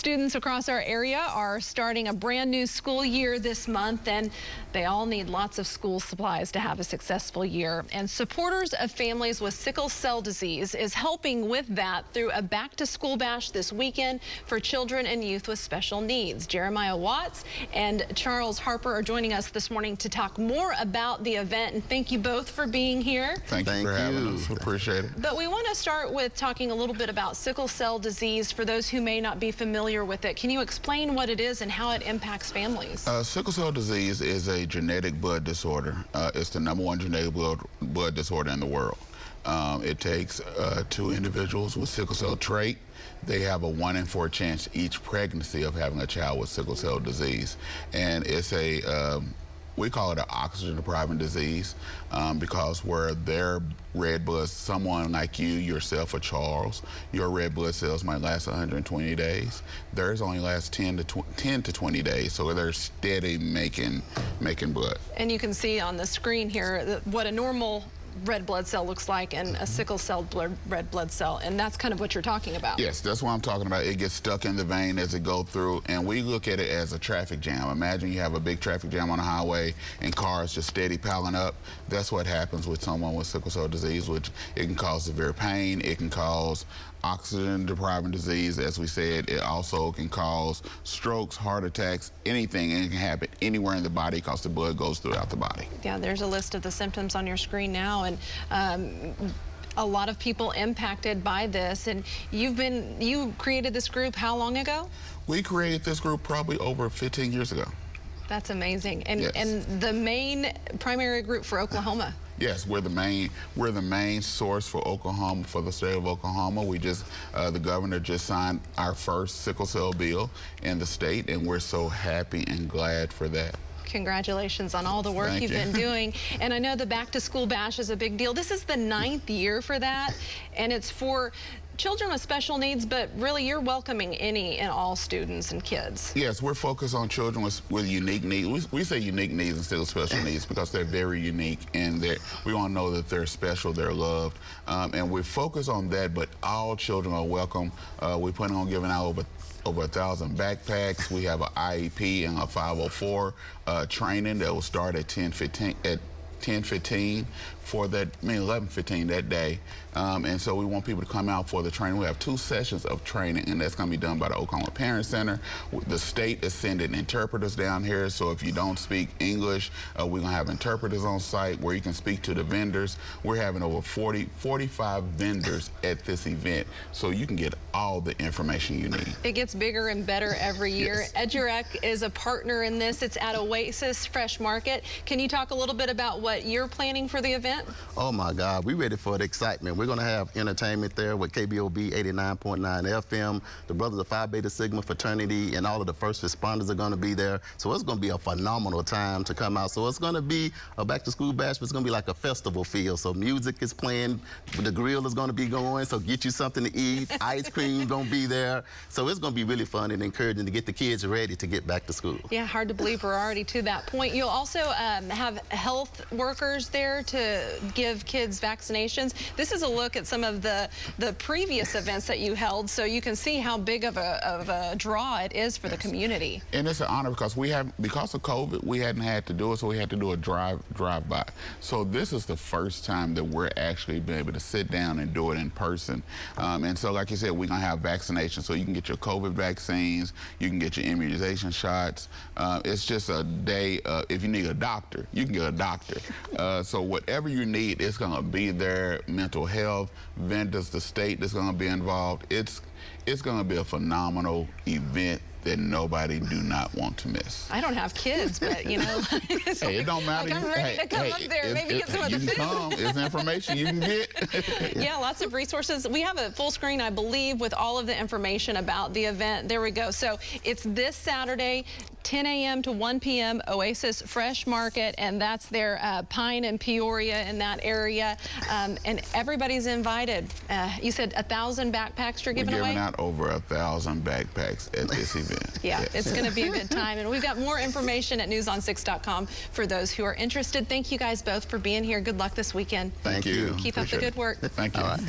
Students across our area are starting a brand new school year this month, and they all need lots of school supplies to have a successful year. And supporters of families with sickle cell disease is helping with that through a back-to-school bash this weekend for children and youth with special needs. Jeremiah Watts and Charles Harper are joining us this morning to talk more about the event, and thank you both for being here. Thank you for having us. Appreciate it. But we want to start with talking a little bit about sickle cell disease for those who may not be familiar with it. Can you explain what it is and how it impacts families? Sickle cell disease is a genetic blood disorder. It's the #1 genetic blood disorder in the world. It takes 2 individuals with sickle cell trait. They have a 1 in 4 chance each pregnancy of having a child with sickle cell disease. And it's a we call it an oxygen-depriving disease because where their red blood, someone like you, yourself or Charles, your red blood cells might last 120 days. Theirs only lasts 10 to 20 days, so they're steady making blood. And you can see on the screen here what a normal red blood cell looks like and a sickle cell red blood cell, and that's kind of what you're talking about. Yes, that's what I'm talking about. It gets stuck in the vein as it goes through, and we look at it as a traffic jam. Imagine you have a big traffic jam on the highway and cars just steady piling up. That's what happens with someone with sickle cell disease, which it can cause severe pain. It can cause oxygen-depriving disease, as we said. It also can cause strokes, heart attacks, anything, and it can happen anywhere in the body because the blood goes throughout the body. Yeah, there's a list of the symptoms on your screen now, and a lot of people impacted by this. And you created this group how long ago? We created this group probably over 15 years ago. That's amazing. And yes. And the main primary group for Oklahoma. Yes, we're the main source for Oklahoma, for the state of Oklahoma. We just, the governor just signed our first sickle cell bill in the state, and we're so happy and glad for that. Congratulations on all the work you've been doing. And I know the back to school bash is a big deal. This is the 9th year for that, and it's for children with special needs, but really you're welcoming any and all students and kids. Yes, we're focused on children with unique needs. We say unique needs instead of special needs because they're very unique, and we all know that they're special, they're loved, and we focus on that, but all children are welcome. We plan on giving out over 1,000 backpacks. We have an IEP and a 504 training that will start at 10:15 for that, 11:15 that day. And so we want people to come out for the training. We have 2 sessions of training, and that's going to be done by the Oklahoma Parent Center. The state is sending interpreters down here, so if you don't speak English, we're going to have interpreters on site where you can speak to the vendors. We're having over 45 vendors at this event, so you can get all the information you need. It gets bigger and better every year. Yes. Edurec is a partner in this. It's at Oasis Fresh Market. Can you talk a little bit about what you're planning for the event? Oh my God, we're ready for the excitement. We're going to have entertainment there with KBOB 89.9 FM, the Brothers of Phi Beta Sigma fraternity, and all of the first responders are going to be there. So it's going to be a phenomenal time to come out. So it's going to be a back-to-school bash, but it's going to be like a festival feel. So music is playing, the grill is going to be going, so get you something to eat, ice cream going to be there. So it's going to be really fun and encouraging to get the kids ready to get back to school. Yeah, hard to believe we're already to that point. You'll also have health workers there to give kids vaccinations. This is a look at some of the previous events that you held, so you can see how big of a draw it is for the community. And it's an honor because because of COVID, we hadn't had to do it, so we had to do a drive-by. So this is the first time that we're actually been able to sit down and do it in person. And so, like you said, we're gonna have vaccinations, so you can get your COVID vaccines, you can get your immunization shots. It's just a day. If you need a doctor, you can get a doctor. So whatever you need, it's gonna be there. Mental health, vendors, the state is gonna be involved. It's gonna be a phenomenal event that nobody do not want to miss. I don't have kids, but you know, hey, it don't matter. Like I'm ready to come up there, maybe get some of the food. You can come. It's information you can get. Yeah, lots of resources. We have a full screen, I believe, with all of the information about the event. There we go. So it's this Saturday, 10 a.m. to 1 p.m. Oasis Fresh Market, and that's their Pine and Peoria in that area. And everybody's invited. You said 1,000 backpacks you're giving away? We're giving out over 1,000 backpacks at this event. Yeah, yes. It's going to be a good time. And we've got more information at newson6.com for those who are interested. Thank you guys both for being here. Good luck this weekend. Thank you. Keep up the good work. Thank you.